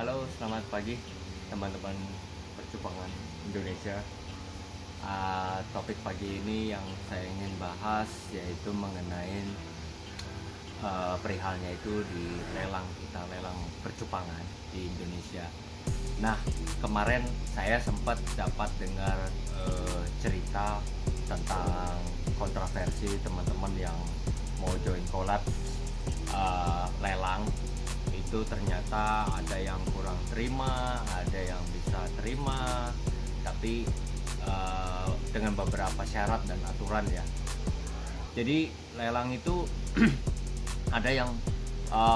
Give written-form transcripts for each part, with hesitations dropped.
Halo, selamat pagi teman-teman percupangan Indonesia. Topik pagi ini yang saya ingin bahas yaitu mengenai perihalnya itu di lelang percupangan di Indonesia. Nah, kemarin saya sempat dapat dengar cerita tentang kontroversi teman-teman yang mau join collab lelang. Itu ternyata ada yang kurang terima, ada yang bisa terima, tapi dengan beberapa syarat dan aturan ya. Jadi lelang itu ada yang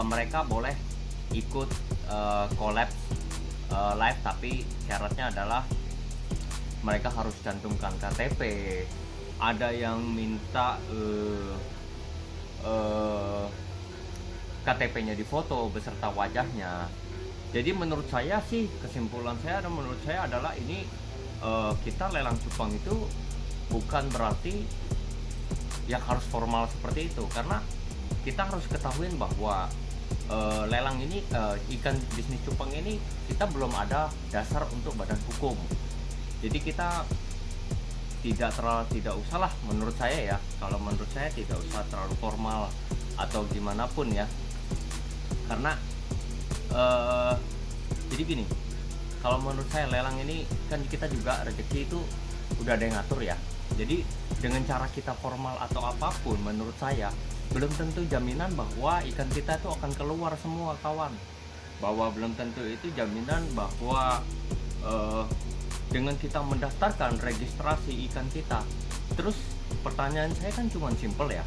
mereka boleh ikut collab live, tapi syaratnya adalah mereka harus cantumkan KTP. Ada yang minta KTP-nya difoto beserta wajahnya. Jadi menurut saya sih, kesimpulan saya dan menurut saya adalah ini kita lelang cupang itu bukan berarti ya harus formal seperti itu, karena kita harus ketahuin bahwa lelang ini ikan bisnis cupang ini kita belum ada dasar untuk badan hukum. Jadi kita tidak usah lah, menurut saya ya, kalau menurut saya tidak usah terlalu formal atau gimana pun ya, karena jadi gini, kalau menurut saya lelang ini kan kita juga rezeki itu udah ada yang ngatur ya. Jadi dengan cara kita formal atau apapun, menurut saya belum tentu jaminan bahwa ikan kita itu akan keluar semua, kawan. Bahwa belum tentu itu jaminan bahwa dengan kita mendaftarkan registrasi ikan kita, terus pertanyaan saya kan cuma simple ya,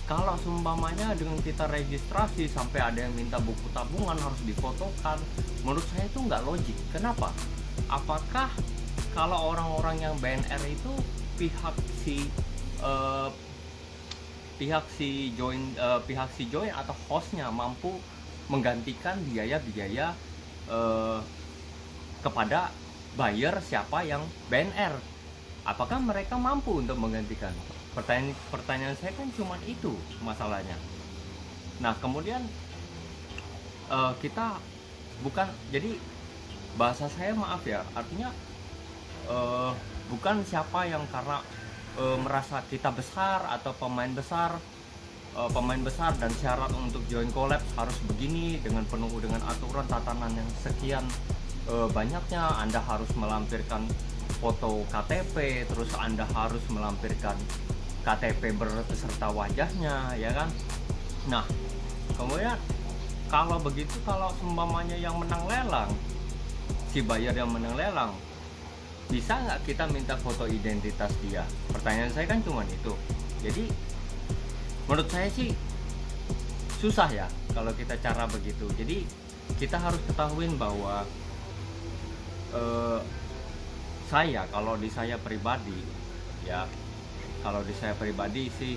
kalau seumpamanya dengan kita registrasi sampai ada yang minta buku tabungan harus difotokan, menurut saya itu nggak logik. Kenapa? Apakah kalau orang-orang yang BNR itu pihak si join atau hostnya mampu menggantikan biaya-biaya kepada buyer siapa yang BNR? Apakah mereka mampu untuk menggantikan? Pertanyaan saya kan cuma itu masalahnya. Nah, kemudian kita bukan, jadi bahasa saya maaf ya, artinya bukan siapa yang karena merasa kita besar atau pemain besar dan syarat untuk join collab harus begini dengan penuh dengan aturan tatanan yang sekian banyaknya. Anda harus melampirkan foto KTP, terus Anda harus melampirkan KTP beserta wajahnya, ya kan? Nah, kemudian kalau begitu, kalau seumpamanya yang menang lelang, si buyer yang menang lelang, bisa nggak kita minta foto identitas dia? Pertanyaan saya kan cuma itu. Jadi menurut saya sih susah ya kalau kita cara begitu. Jadi kita harus ketahuin bahwa kalau di saya pribadi ya, kalau di saya pribadi sih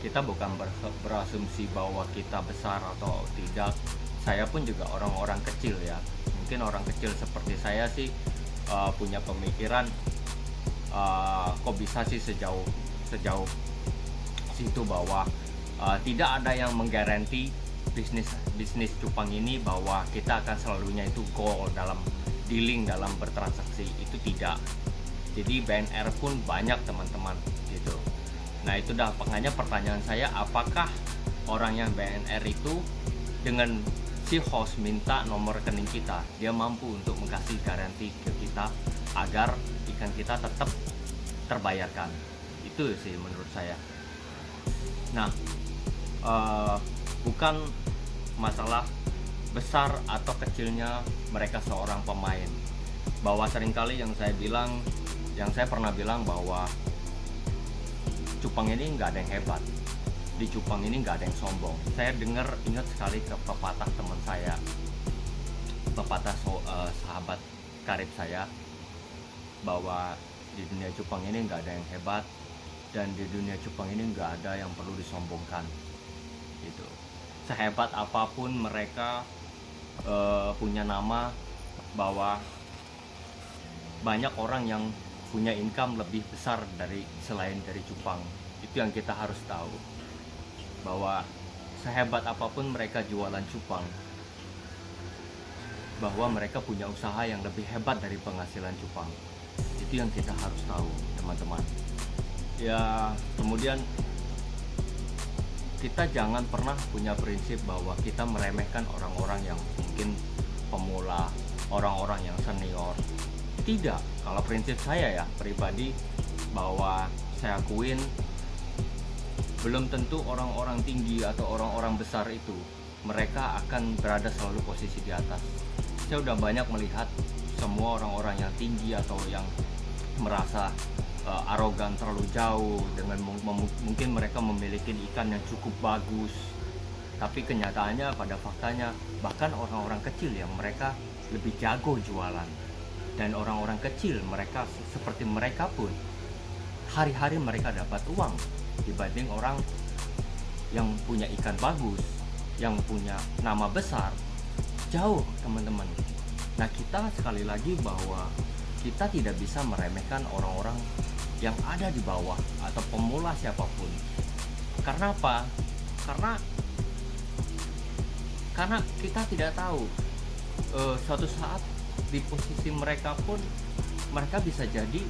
kita bukan berasumsi bahwa kita besar atau tidak. Saya pun juga orang-orang kecil ya. Mungkin orang kecil seperti saya sih punya pemikiran kok bisa sih sejauh situ, bahwa tidak ada yang menggaranti bisnis cupang ini bahwa kita akan selalunya itu goal dalam dealing, dalam bertransaksi. Itu tidak. Jadi BNR pun banyak, teman-teman, gitu. Nah, itu dah makanya pertanyaan saya, apakah orang yang BNR itu dengan si host minta nomor rekening kita, dia mampu untuk mengasih garansi ke kita agar ikan kita tetap terbayarkan? Itu sih menurut saya. Nah, bukan masalah besar atau kecilnya mereka seorang pemain. Bahwa seringkali yang saya pernah bilang bahwa cupang ini nggak ada yang hebat, di cupang ini nggak ada yang sombong. Saya ingat sekali ke pepatah teman saya, sahabat karib saya, bahwa di dunia cupang ini nggak ada yang hebat, dan di dunia cupang ini nggak ada yang perlu disombongkan. Gitu. Sehebat apapun mereka punya nama, bahwa banyak orang yang punya income lebih besar selain dari cupang. Itu yang kita harus tahu, bahwa sehebat apapun mereka jualan cupang, bahwa mereka punya usaha yang lebih hebat dari penghasilan cupang. Itu yang kita harus tahu, teman-teman. Ya, kemudian kita jangan pernah punya prinsip bahwa kita meremehkan orang-orang yang mungkin pemula, orang-orang yang senior. Tidak, kalau prinsip saya ya pribadi, bahwa saya akuin belum tentu orang-orang tinggi atau orang-orang besar itu mereka akan berada selalu posisi di atas. Saya udah banyak melihat semua orang-orang yang tinggi atau yang merasa arogan terlalu jauh dengan mungkin mereka memiliki ikan yang cukup bagus, tapi kenyataannya pada faktanya bahkan orang-orang kecil yang mereka lebih jago jualan, dan orang-orang kecil mereka seperti mereka pun hari-hari mereka dapat uang dibanding orang yang punya ikan bagus, yang punya nama besar, jauh, teman-teman. Nah, kita sekali lagi bahwa kita tidak bisa meremehkan orang-orang yang ada di bawah atau pemula siapapun. Karena apa? Karena kita tidak tahu suatu saat di posisi mereka pun mereka bisa jadi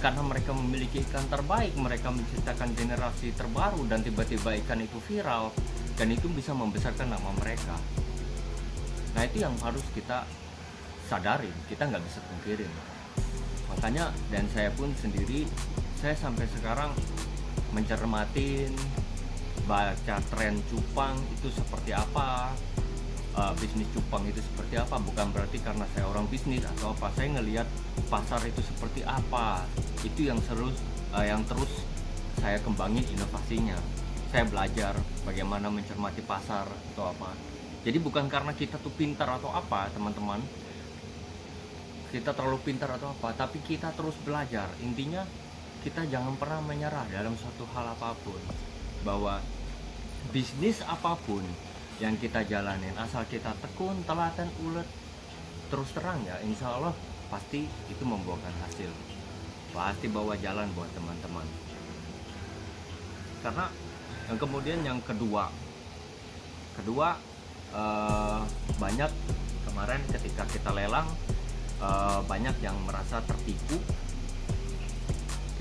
karena mereka memiliki ikan terbaik, mereka menciptakan generasi terbaru dan tiba-tiba ikan itu viral dan itu bisa membesarkan nama mereka. Nah, itu yang harus kita sadarin, kita nggak bisa pungkirin. Makanya, dan saya pun sendiri, saya sampai sekarang mencermatin, baca tren cupang itu seperti apa, bisnis cupang itu seperti apa. Bukan berarti karena saya orang bisnis atau apa, saya ngelihat pasar itu seperti apa. Itu yang terus saya kembangin inovasinya. Saya belajar bagaimana mencermati pasar atau apa. Jadi bukan karena kita tuh pintar atau apa, teman-teman, kita terlalu pintar atau apa, tapi kita terus belajar. Intinya kita jangan pernah menyerah dalam suatu hal apapun, bahwa bisnis apapun yang kita jalanin, asal kita tekun, telaten, ulet, terus terang ya, insya Allah pasti itu membuahkan hasil, pasti bawa jalan buat teman-teman. Karena yang kemudian yang kedua banyak kemarin ketika kita lelang, banyak yang merasa tertipu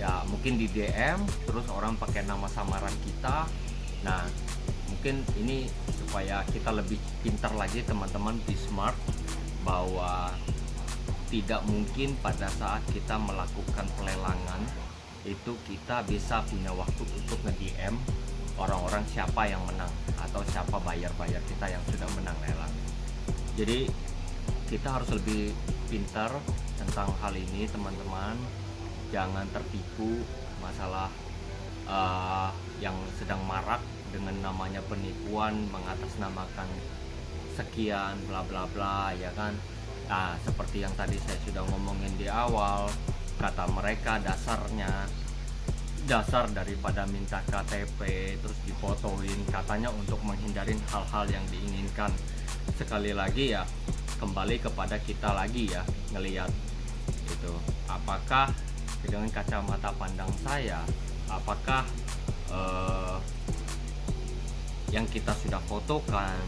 ya, mungkin di DM terus orang pakai nama samaran kita. Nah, mungkin ini supaya kita lebih pintar lagi, teman-teman, be smart, bahwa tidak mungkin pada saat kita melakukan pelelangan itu kita bisa punya waktu untuk nge-DM orang-orang siapa yang menang atau siapa buyer-buyer kita yang sudah menang lelang. Jadi kita harus lebih pintar tentang hal ini, teman-teman. Jangan tertipu masalah yang sedang marak dengan namanya penipuan, mengatasnamakan sekian bla bla bla, ya kan. Nah, seperti yang tadi saya sudah ngomongin di awal, kata mereka dasar daripada minta KTP terus difotoin katanya untuk menghindarin hal-hal yang diinginkan. Sekali lagi ya, kembali kepada kita lagi ya, ngelihat itu apakah dengan kacamata pandang saya, apakah yang kita sudah fotokan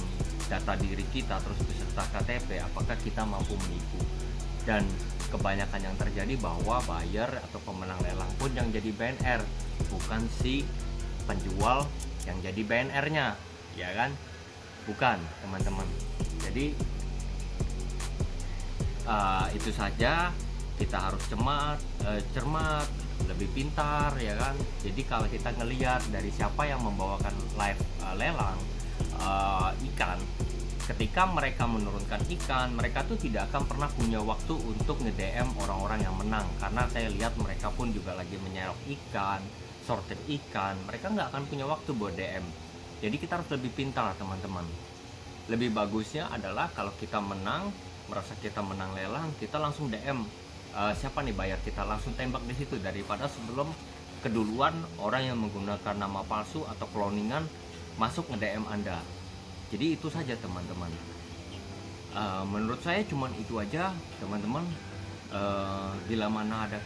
data diri kita terus beserta KTP, apakah kita mampu menipu. Dan kebanyakan yang terjadi bahwa buyer atau pemenang lelang pun yang jadi BNR, bukan si penjual yang jadi BNR-nya, ya kan? Bukan, teman-teman. Jadi itu saja, kita harus cermat, lebih pintar, ya kan. Jadi kalau kita ngelihat dari siapa yang membawakan live lelang ikan, ketika mereka menurunkan ikan, mereka tuh tidak akan pernah punya waktu untuk nge-DM orang-orang yang menang, karena saya lihat mereka pun juga lagi menyerok ikan, sortir ikan, mereka nggak akan punya waktu buat DM. Jadi kita harus lebih pintar, teman-teman. Lebih bagusnya adalah kalau kita menang, merasa kita menang lelang, kita langsung DM siapa nih buyer kita, langsung tembak di situ, daripada sebelum keduluan orang yang menggunakan nama palsu atau cloningan masuk nge-DM Anda. Jadi itu saja, teman-teman. Menurut saya cuman itu aja, teman-teman. Bila mana ada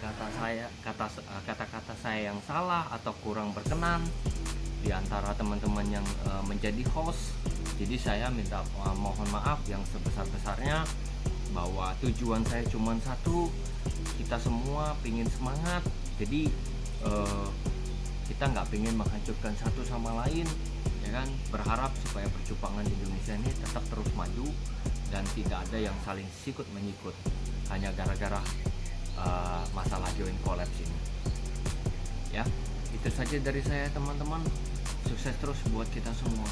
kata-kata saya yang salah atau kurang berkenan, di antara teman-teman yang menjadi host. Jadi saya minta mohon maaf yang sebesar-besarnya, bahwa tujuan saya cuma satu, kita semua pingin semangat. Jadi kita nggak pingin menghancurkan satu sama lain, ya kan. Berharap supaya percupangan di Indonesia ini tetap terus maju dan tidak ada yang saling sikut menyikut hanya gara-gara masalah joint collapse ini. Ya, itu saja dari saya teman-teman. Sukses terus buat kita semua.